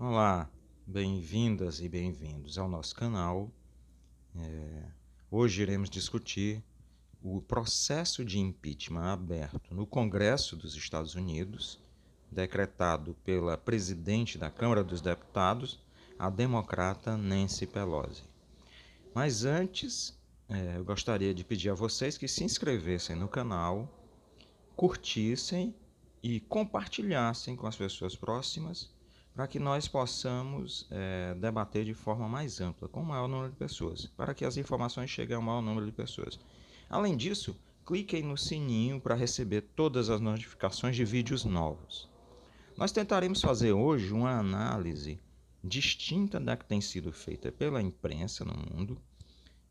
Olá, bem-vindas e bem-vindos ao nosso canal. Hoje iremos discutir o processo de impeachment aberto no Congresso dos Estados Unidos, decretado pela presidente da Câmara dos Deputados, a democrata Nancy Pelosi. Mas antes, eu gostaria de pedir a vocês que se inscrevessem no canal, curtissem e compartilhassem com as pessoas próximas, para que nós possamos debater de forma mais ampla, com o maior número de pessoas, para que as informações cheguem ao maior número de pessoas. Além disso, cliquem no sininho para receber todas as notificações de vídeos novos. Nós tentaremos fazer hoje uma análise distinta da que tem sido feita pela imprensa no mundo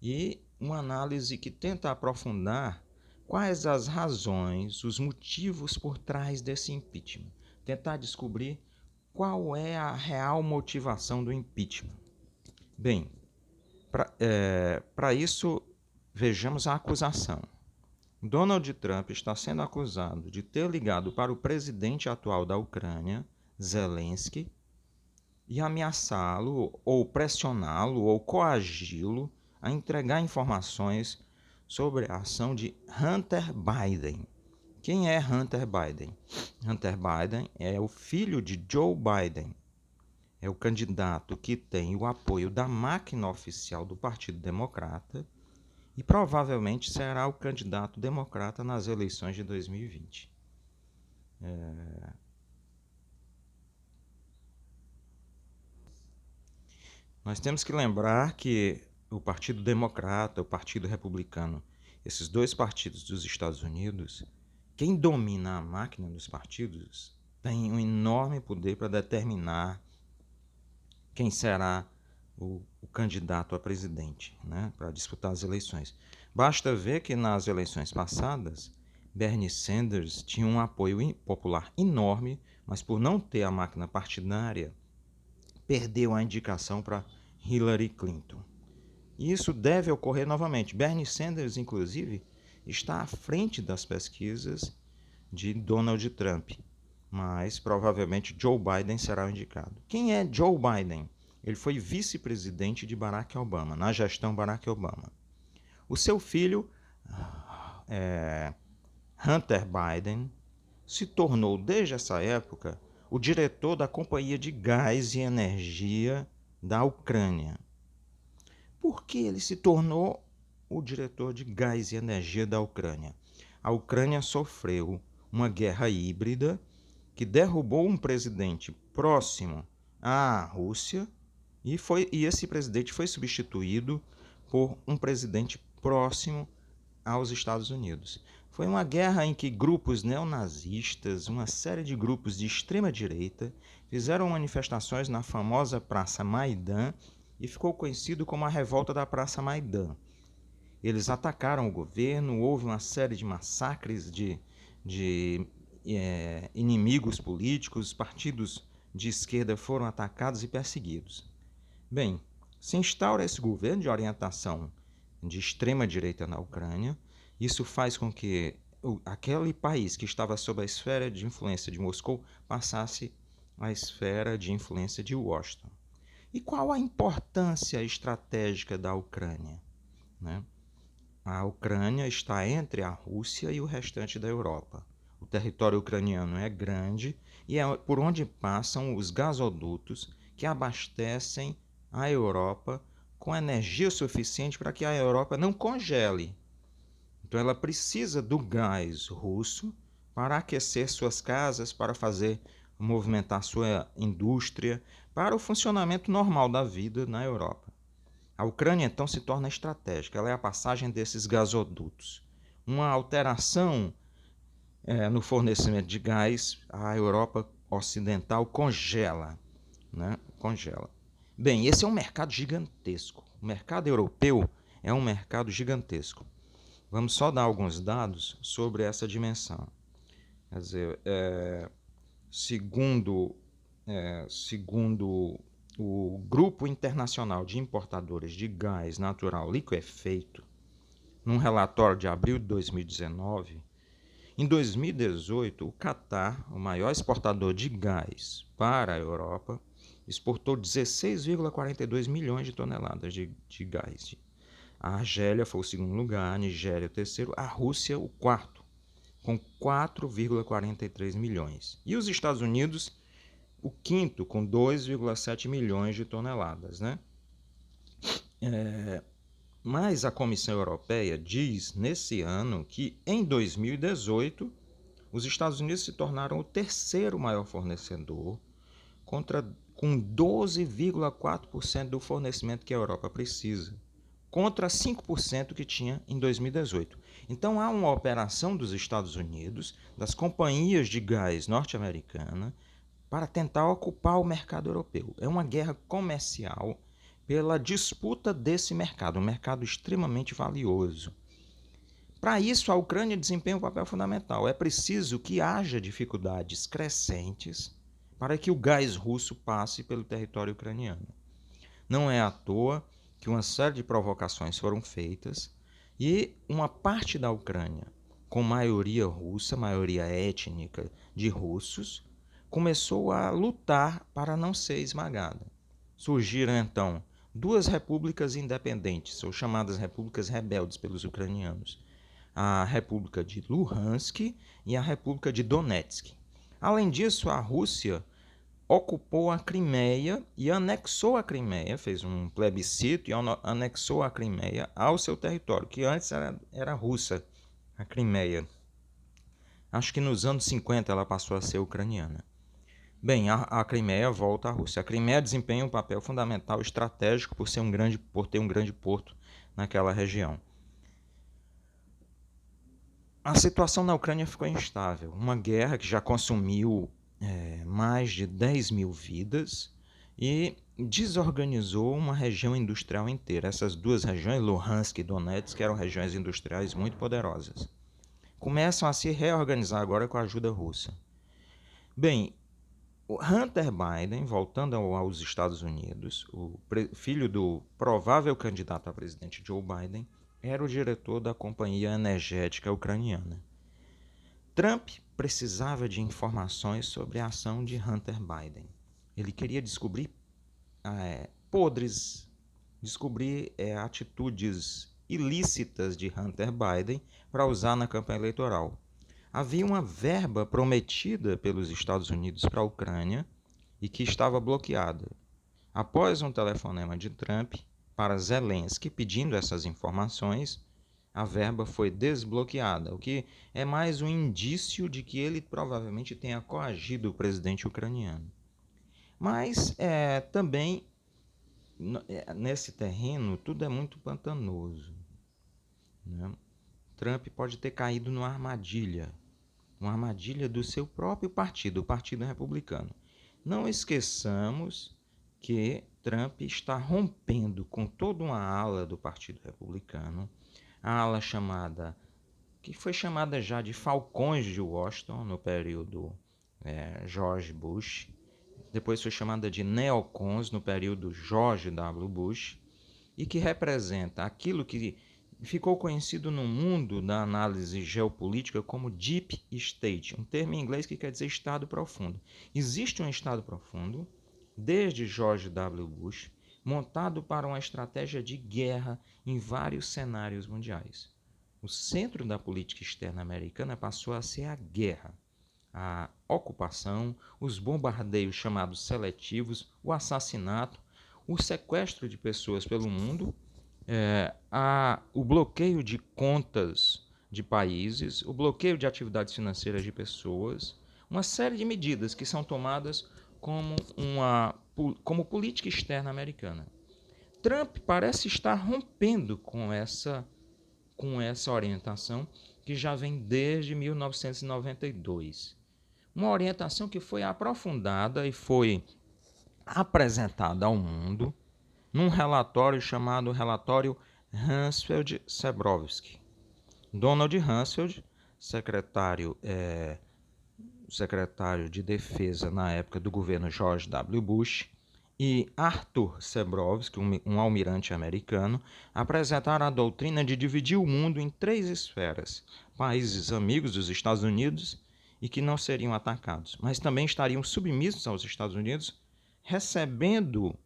e uma análise que tenta aprofundar quais as razões, os motivos por trás desse impeachment. Tentar descobrir qual é a real motivação do impeachment. Bem, para isso, vejamos a acusação. Donald Trump está sendo acusado de ter ligado para o presidente atual da Ucrânia, Zelensky, e ameaçá-lo, ou pressioná-lo, ou coagi-lo a entregar informações sobre a ação de Hunter Biden. Quem é Hunter Biden? Hunter Biden é o filho de Joe Biden. É o candidato que tem o apoio da máquina oficial do Partido Democrata e provavelmente será o candidato democrata nas eleições de 2020. Nós temos que lembrar que o Partido Democrata, o Partido Republicano, esses dois partidos dos Estados Unidos, quem domina a máquina dos partidos tem um enorme poder para determinar quem será o candidato a presidente, né, para disputar as eleições. Basta ver que nas eleições passadas, Bernie Sanders tinha um apoio popular enorme, mas por não ter a máquina partidária, perdeu a indicação para Hillary Clinton. E isso deve ocorrer novamente. Bernie Sanders, inclusive, está à frente das pesquisas de Donald Trump, mas provavelmente Joe Biden será o indicado. Quem é Joe Biden? Ele foi vice-presidente de Barack Obama, na gestão Barack Obama. O seu filho, Hunter Biden, se tornou, desde essa época, o diretor da Companhia de Gás e Energia da Ucrânia. Por que ele se tornou o diretor de gás e energia da Ucrânia? A Ucrânia sofreu uma guerra híbrida que derrubou um presidente próximo à Rússia e esse presidente foi substituído por um presidente próximo aos Estados Unidos. Foi uma guerra em que grupos neonazistas, uma série de grupos de extrema-direita, fizeram manifestações na famosa Praça Maidan e ficou conhecido como a Revolta da Praça Maidan. Eles atacaram o governo, houve uma série de massacres de inimigos políticos, partidos de esquerda foram atacados e perseguidos. Bem, se instaura esse governo de orientação de extrema-direita na Ucrânia. Isso faz com que aquele país que estava sob a esfera de influência de Moscou passasse à esfera de influência de Washington. E qual a importância estratégica da Ucrânia, né? A Ucrânia está entre a Rússia e o restante da Europa. O território ucraniano é grande e é por onde passam os gasodutos que abastecem a Europa com energia suficiente para que a Europa não congele. Então ela precisa do gás russo para aquecer suas casas, para movimentar sua indústria, para o funcionamento normal da vida na Europa. A Ucrânia então se torna estratégica, ela é a passagem desses gasodutos. Uma alteração no fornecimento de gás, a Europa Ocidental congela, né? Congela. Bem, esse é um mercado gigantesco. O mercado europeu é um mercado gigantesco. Vamos só dar alguns dados sobre essa dimensão. Quer dizer, segundo o Grupo Internacional de Importadores de Gás Natural Liquefeito, num relatório de abril de 2019, em 2018, o Catar, o maior exportador de gás para a Europa, exportou 16,42 milhões de toneladas de gás. A Argélia foi o segundo lugar, a Nigéria o terceiro, a Rússia o quarto, com 4,43 milhões. E os Estados Unidos, o quinto, com 2,7 milhões de toneladas, né? Mas a Comissão Europeia diz nesse ano que em 2018 os Estados Unidos se tornaram o terceiro maior fornecedor, com 12,4% do fornecimento que a Europa precisa, contra 5% que tinha em 2018. Então há uma operação dos Estados Unidos, das companhias de gás norte-americana, para tentar ocupar o mercado europeu. É uma guerra comercial pela disputa desse mercado, um mercado extremamente valioso. Para isso, a Ucrânia desempenha um papel fundamental. É preciso que haja dificuldades crescentes para que o gás russo passe pelo território ucraniano. Não é à toa que uma série de provocações foram feitas e uma parte da Ucrânia, com maioria russa, maioria étnica de russos, começou a lutar para não ser esmagada. Surgiram então duas repúblicas independentes, ou chamadas repúblicas rebeldes pelos ucranianos, a República de Luhansk e a República de Donetsk. Além disso, a Rússia ocupou a Crimeia e anexou a Crimeia, fez um plebiscito e anexou a Crimeia ao seu território, que antes era russa, a Crimeia. Acho que nos anos 50 ela passou a ser ucraniana. Bem, a Crimeia volta à Rússia. A Crimeia desempenha um papel fundamental estratégico por ter um grande porto naquela região. A situação na Ucrânia ficou instável. Uma guerra que já consumiu mais de 10 mil vidas e desorganizou uma região industrial inteira. Essas duas regiões, Luhansk e Donetsk, eram regiões industriais muito poderosas. Começam a se reorganizar agora com a ajuda russa. Bem, o Hunter Biden, voltando aos Estados Unidos, o filho do provável candidato a presidente Joe Biden, era o diretor da companhia energética ucraniana. Trump precisava de informações sobre a ação de Hunter Biden. Ele queria descobrir atitudes ilícitas de Hunter Biden para usar na campanha eleitoral. Havia uma verba prometida pelos Estados Unidos para a Ucrânia e que estava bloqueada. Após um telefonema de Trump para Zelensky pedindo essas informações, a verba foi desbloqueada, o que é mais um indício de que ele provavelmente tenha coagido o presidente ucraniano. Mas também, nesse terreno, tudo é muito pantanoso, né? Trump pode ter caído numa armadilha do seu próprio partido, o Partido Republicano. Não esqueçamos que Trump está rompendo com toda uma ala do Partido Republicano, a ala que foi chamada já de Falcões de Washington no período George Bush, depois foi chamada de Neocons no período George W. Bush, e que representa aquilo que ficou conhecido no mundo da análise geopolítica como Deep State, um termo em inglês que quer dizer Estado profundo. Existe um Estado profundo, desde George W. Bush, montado para uma estratégia de guerra em vários cenários mundiais. O centro da política externa americana passou a ser a guerra, a ocupação, os bombardeios chamados seletivos, o assassinato, o sequestro de pessoas pelo mundo, o bloqueio de contas de países, o bloqueio de atividades financeiras de pessoas, uma série de medidas que são tomadas como política externa americana. Trump parece estar rompendo com essa orientação que já vem desde 1992. Uma orientação que foi aprofundada e foi apresentada ao mundo num relatório chamado Relatório Rumsfeld-Zebrowski. Donald Rumsfeld, secretário de Defesa na época do governo George W. Bush, e Arthur Zebrowski, um almirante americano, apresentaram a doutrina de dividir o mundo em 3 esferas: países amigos dos Estados Unidos e que não seriam atacados, mas também estariam submissos aos Estados Unidos, recebendo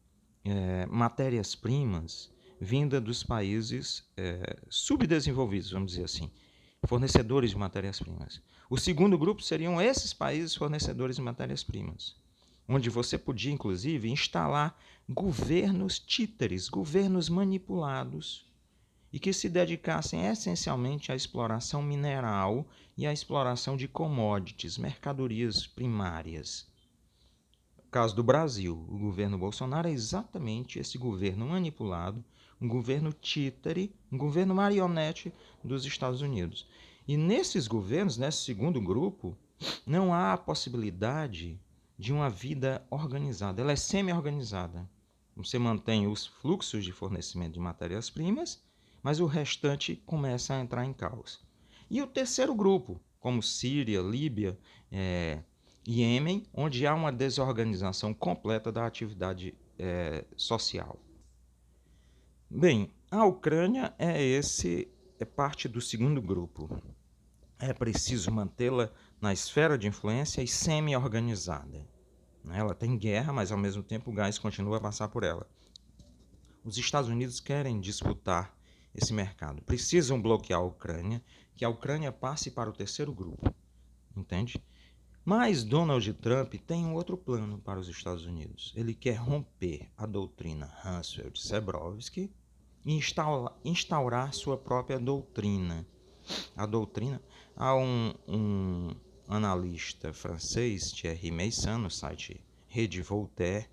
matérias-primas vinda dos países subdesenvolvidos, vamos dizer assim, fornecedores de matérias-primas. O segundo grupo seriam esses países fornecedores de matérias-primas, onde você podia, inclusive, instalar governos títeres, governos manipulados, e que se dedicassem essencialmente à exploração mineral e à exploração de commodities, mercadorias primárias. No caso do Brasil, o governo Bolsonaro é exatamente esse governo manipulado, um governo títere, um governo marionete dos Estados Unidos. E nesses governos, nesse segundo grupo, não há a possibilidade de uma vida organizada. Ela é semi-organizada. Você mantém os fluxos de fornecimento de matérias-primas, mas o restante começa a entrar em caos. E o terceiro grupo, como Síria, Líbia, Iêmen, onde há uma desorganização completa da atividade social. Bem, a Ucrânia é parte do segundo grupo. É preciso mantê-la na esfera de influência e semi-organizada. Ela tem guerra, mas ao mesmo tempo o gás continua a passar por ela. Os Estados Unidos querem disputar esse mercado. Precisam bloquear a Ucrânia, que a Ucrânia passe para o terceiro grupo. Entende? Mas Donald Trump tem um outro plano para os Estados Unidos. Ele quer romper a doutrina Rumsfeld-Zebrowski e instaurar sua própria doutrina. A doutrina, há um analista francês, Thierry Meyssan, no site Rede Voltaire,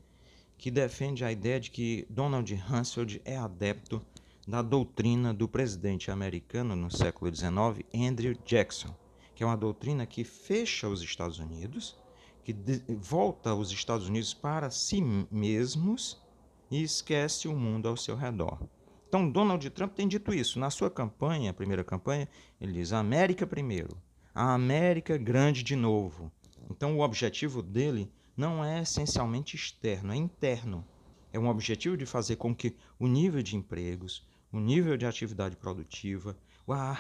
que defende a ideia de que Donald Rumsfeld é adepto da doutrina do presidente americano no século XIX, Andrew Jackson, que é uma doutrina que fecha os Estados Unidos, que volta os Estados Unidos para si mesmos e esquece o mundo ao seu redor. Então, Donald Trump tem dito isso. Na sua campanha, a primeira campanha, ele diz: a América primeiro, a América grande de novo. Então, o objetivo dele não é essencialmente externo, é interno. É um objetivo de fazer com que o nível de empregos, o nível de atividade produtiva, a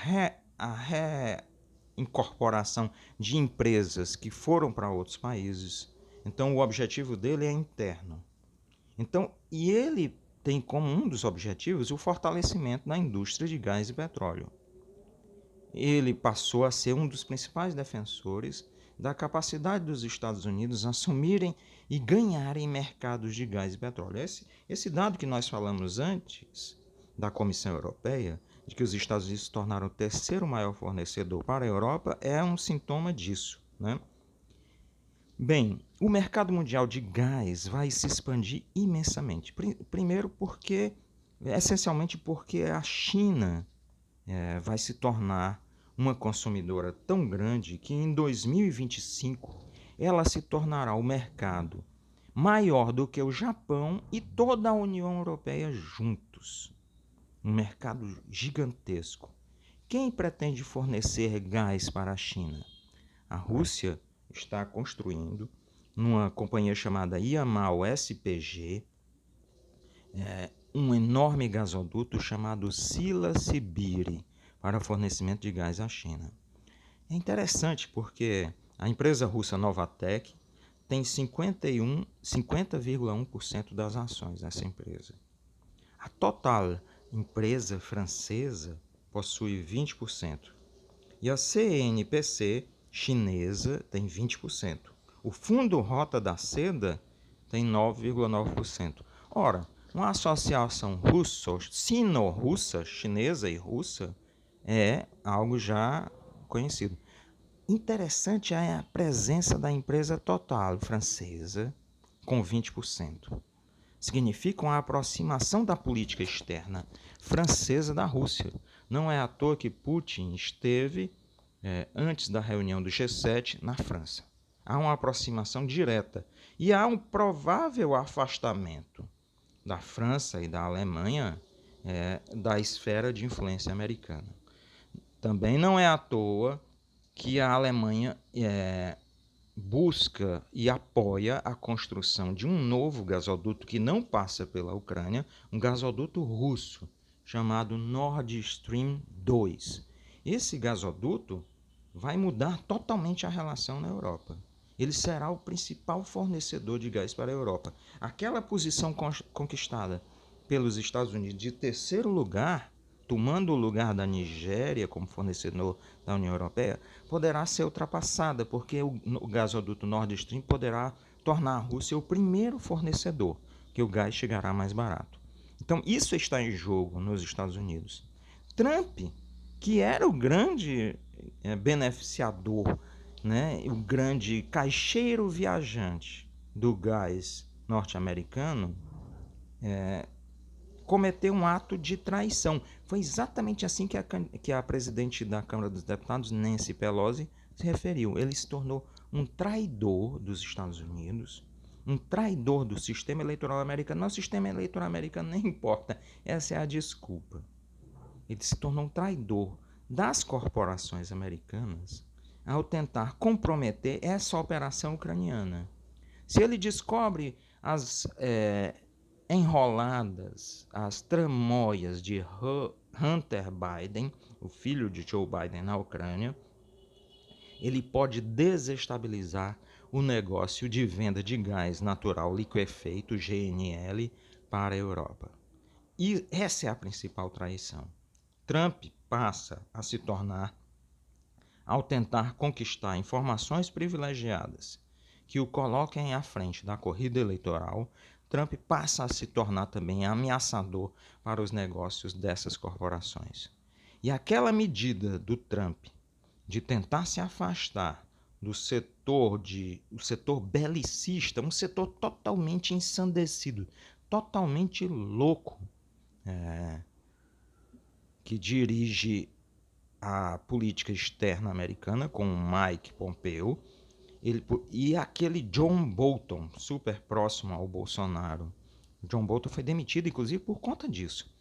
reincorporação de empresas que foram para outros países. Então, o objetivo dele é interno. Então, e ele tem como um dos objetivos o fortalecimento da indústria de gás e petróleo. Ele passou a ser um dos principais defensores da capacidade dos Estados Unidos assumirem e ganharem mercados de gás e petróleo. Esse dado que nós falamos antes da Comissão Europeia, de que os Estados Unidos se tornaram o terceiro maior fornecedor para a Europa, é um sintoma disso, né? Bem, o mercado mundial de gás vai se expandir imensamente. Primeiro essencialmente porque a China vai se tornar uma consumidora tão grande que em 2025 ela se tornará o mercado maior do que o Japão e toda a União Europeia juntos. Um mercado gigantesco. Quem pretende fornecer gás para a China? A Rússia está construindo, numa companhia chamada Yamal SPG, um enorme gasoduto chamado Sila-Sibiri para fornecimento de gás à China. É interessante porque a empresa russa Novatek tem 50,1% das ações dessa empresa. A Total, empresa francesa, possui 20%. E a CNPC, chinesa, tem 20%. O Fundo Rota da Seda tem 9,9%. Ora, uma associação sino-russa, chinesa e russa, é algo já conhecido. Interessante é a presença da empresa Total francesa com 20%. Significa uma aproximação da política externa francesa da Rússia. Não é à toa que Putin esteve, antes da reunião do G7, na França. Há uma aproximação direta e há um provável afastamento da França e da Alemanha da esfera de influência americana. Também não é à toa que a Alemanha busca e apoia a construção de um novo gasoduto que não passa pela Ucrânia, um gasoduto russo chamado Nord Stream 2. Esse gasoduto vai mudar totalmente a relação na Europa. ele será o principal fornecedor de gás para a Europa. Aquela posição conquistada pelos Estados Unidos de terceiro lugar, tomando o lugar da Nigéria como fornecedor da União Europeia, poderá ser ultrapassada, porque o gasoduto Nord Stream poderá tornar a Rússia o primeiro fornecedor, que o gás chegará mais barato. Então, isso está em jogo nos Estados Unidos. Trump, que era o grande beneficiador, né, o grande caixeiro viajante do gás norte-americano, cometeu um ato de traição. Foi exatamente assim que a presidente da Câmara dos Deputados, Nancy Pelosi, se referiu. Ele se tornou um traidor dos Estados Unidos, um traidor do sistema eleitoral americano. Nosso sistema eleitoral americano nem importa, essa é a desculpa. Ele se tornou um traidor das corporações americanas ao tentar comprometer essa operação ucraniana. Se ele descobre as enroladas, as tramóias de Hunter Biden, o filho de Joe Biden na Ucrânia, ele pode desestabilizar o negócio de venda de gás natural liquefeito, GNL, para a Europa. E essa é a principal traição. Trump passa a se tornar, ao tentar conquistar informações privilegiadas que o coloquem à frente da corrida eleitoral, Trump passa a se tornar também ameaçador para os negócios dessas corporações. E aquela medida do Trump de tentar se afastar do setor belicista, um setor totalmente ensandecido, totalmente louco, que dirige a política externa americana com Mike Pompeo, e aquele John Bolton, super próximo ao Bolsonaro. John Bolton foi demitido, inclusive, por conta disso.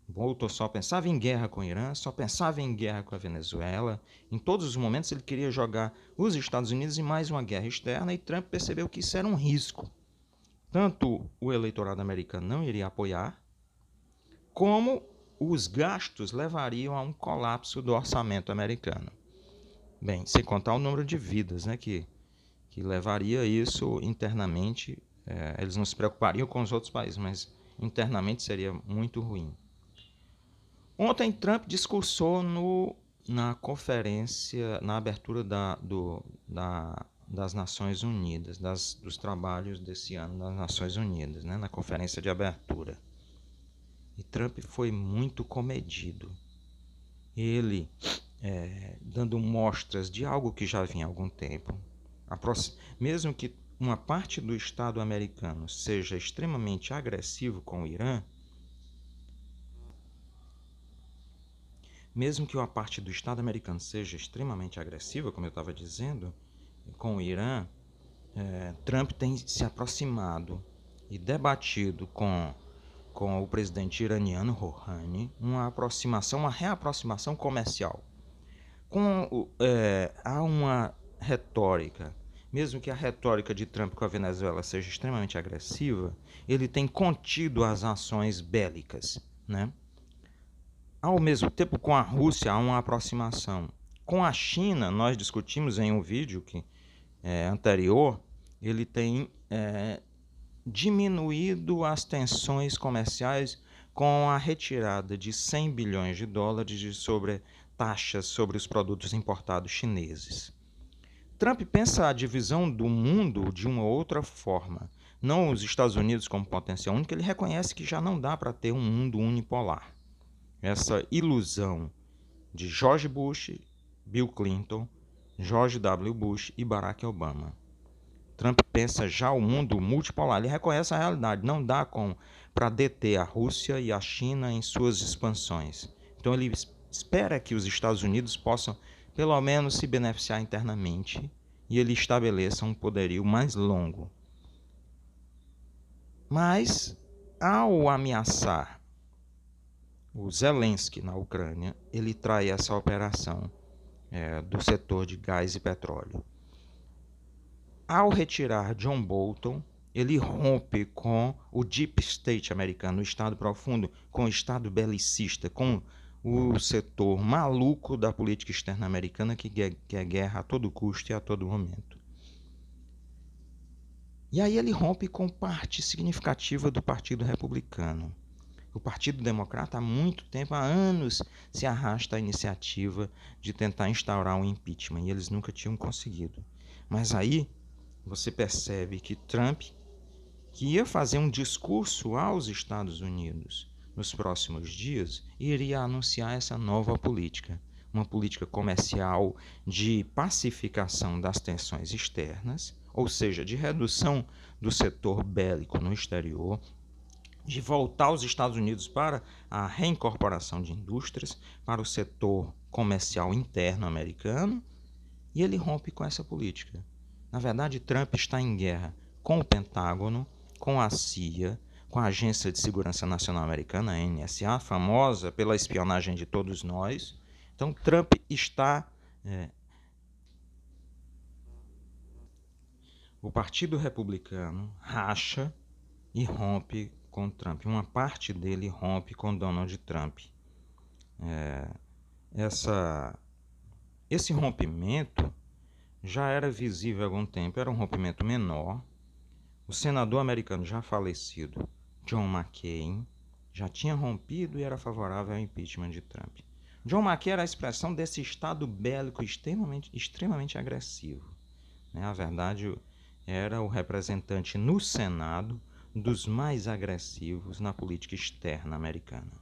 Bolton só pensava em guerra com o Irã, só pensava em guerra com a Venezuela. Em todos os momentos ele queria jogar os Estados Unidos em mais uma guerra externa, e Trump percebeu que isso era um risco. Tanto o eleitorado americano não iria apoiar, como os gastos levariam a um colapso do orçamento americano. Bem, sem contar o número de vidas, né, que levaria isso internamente. Eles não se preocupariam com os outros países, mas internamente seria muito ruim. Ontem Trump discursou na conferência, na abertura das Nações Unidas, dos trabalhos desse ano das Nações Unidas, né, na conferência de abertura. E Trump foi muito comedido. Ele dando mostras de algo que já vinha há algum tempo. Mesmo que uma parte do Estado americano seja extremamente agressivo com o Irã, mesmo que uma parte do Estado americano seja extremamente agressiva, como eu estava dizendo, com o Irã, Trump tem se aproximado e debatido com o presidente iraniano Rouhani uma reaproximação comercial. Há uma retórica, mesmo que a retórica de Trump com a Venezuela seja extremamente agressiva, ele tem contido as ações bélicas, né? Ao mesmo tempo, com a Rússia há uma aproximação. Com a China, nós discutimos em um vídeo anterior, ele tem diminuído as tensões comerciais com a retirada de 100 bilhões de dólares sobre taxas sobre os produtos importados chineses. Trump pensa a divisão do mundo de uma outra forma. Não os Estados Unidos como potência única, ele reconhece que já não dá para ter um mundo unipolar. Essa ilusão de George Bush, Bill Clinton, George W. Bush e Barack Obama. Trump pensa já o mundo multipolar. Ele reconhece a realidade. Não dá para deter a Rússia e a China em suas expansões. Então ele espera que os Estados Unidos possam, pelo menos, se beneficiar internamente, e ele estabeleça um poderio mais longo. Mas, ao ameaçar o Zelensky na Ucrânia, ele trai essa operação do setor de gás e petróleo. Ao retirar John Bolton, ele rompe com o Deep State americano, o Estado profundo, com o Estado belicista, com o setor maluco da política externa americana que quer guerra a todo custo e a todo momento. E aí ele rompe com parte significativa do Partido Republicano. O Partido Democrata há muito tempo, há anos, se arrasta a iniciativa de tentar instaurar um impeachment e eles nunca tinham conseguido. Mas aí você percebe que Trump, que ia fazer um discurso aos Estados Unidos nos próximos dias, iria anunciar essa nova política, uma política comercial de pacificação das tensões externas, ou seja, de redução do setor bélico no exterior, de voltar os Estados Unidos para a reincorporação de indústrias, para o setor comercial interno americano, e ele rompe com essa política. Na verdade, Trump está em guerra com o Pentágono, com a CIA, com a Agência de Segurança Nacional Americana, a NSA, famosa pela espionagem de todos nós. Então, Trump está... O Partido Republicano racha e rompe com Trump. Uma parte dele rompe com Donald Trump. Esse rompimento já era visível há algum tempo, era um rompimento menor. O senador americano já falecido, John McCain, já tinha rompido e era favorável ao impeachment de Trump. John McCain era a expressão desse estado bélico extremamente agressivo. Na verdade, era o representante no Senado dos mais agressivos na política externa americana.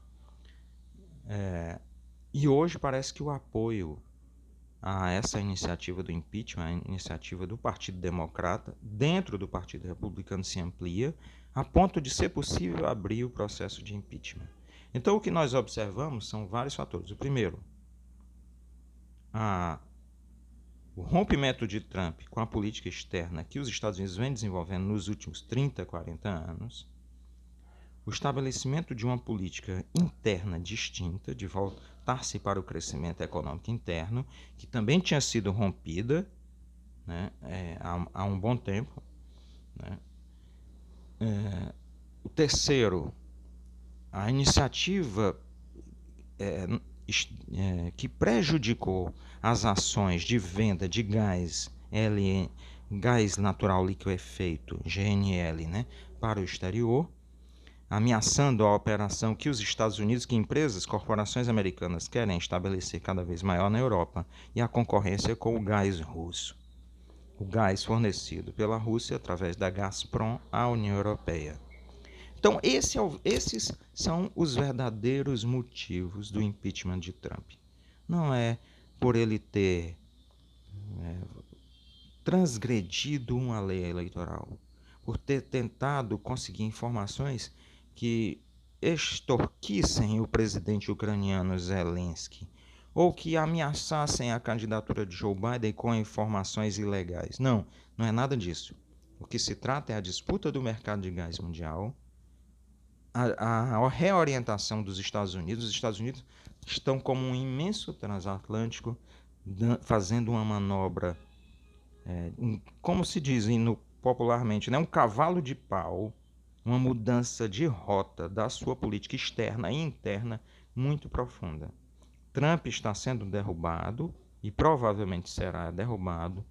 E hoje parece que o apoio a essa iniciativa do impeachment, a iniciativa do Partido Democrata, dentro do Partido Republicano se amplia, a ponto de ser possível abrir o processo de impeachment. Então, o que nós observamos são vários fatores. O primeiro, o rompimento de Trump com a política externa que os Estados Unidos vêm desenvolvendo nos últimos 30, 40 anos, o estabelecimento de uma política interna distinta, de voltar-se para o crescimento econômico interno, que também tinha sido rompida, né, há um bom tempo. Né. O terceiro, a iniciativa que prejudicou as ações de venda de gás gás natural liquefeito, GNL, né, para o exterior, ameaçando a operação que os Estados Unidos, que empresas, corporações americanas querem estabelecer cada vez maior na Europa, e a concorrência com o gás russo. O gás fornecido pela Rússia através da Gazprom à União Europeia. Então, esses são os verdadeiros motivos do impeachment de Trump. Não é por ele ter transgredido uma lei eleitoral, por ter tentado conseguir informações que extorquissem o presidente ucraniano Zelensky, ou que ameaçassem a candidatura de Joe Biden com informações ilegais. Não é nada disso. O que se trata é a disputa do mercado de gás mundial, a reorientação dos Estados Unidos. Os Estados Unidos estão como um imenso transatlântico fazendo uma manobra, como se diz popularmente, né, um cavalo de pau, uma mudança de rota da sua política externa e interna muito profunda. Trump está sendo derrubado e provavelmente será derrubado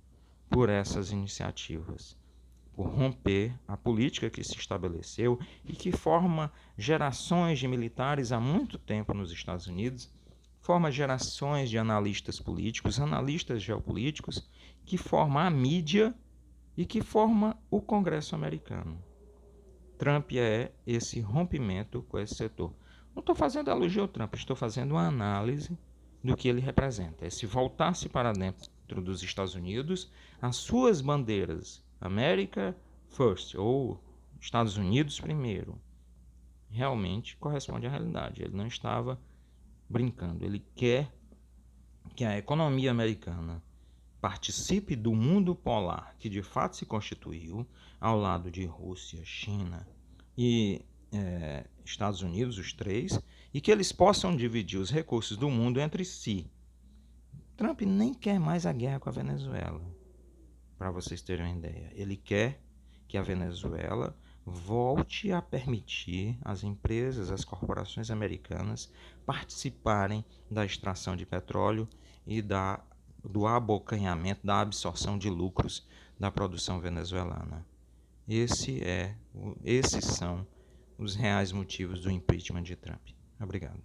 por essas iniciativas, por romper a política que se estabeleceu e que forma gerações de militares há muito tempo nos Estados Unidos, forma gerações de analistas políticos, analistas geopolíticos, que forma a mídia e que forma o Congresso americano. Trump é esse rompimento com esse setor. Não estou fazendo elogio ao Trump, estou fazendo uma análise do que ele representa. É se voltar-se para dentro dos Estados Unidos, as suas bandeiras, America First, ou Estados Unidos primeiro, realmente corresponde à realidade. Ele não estava brincando. Ele quer que a economia americana participe do mundo polar que de fato se constituiu ao lado de Rússia, China e Estados Unidos, os três, e que eles possam dividir os recursos do mundo entre si. Trump nem quer mais a guerra com a Venezuela, para vocês terem uma ideia. Ele quer que a Venezuela volte a permitir às empresas, às corporações americanas participarem da extração de petróleo e do abocanhamento, da absorção de lucros da produção venezuelana. Esses são os reais motivos do impeachment de Trump. Obrigado.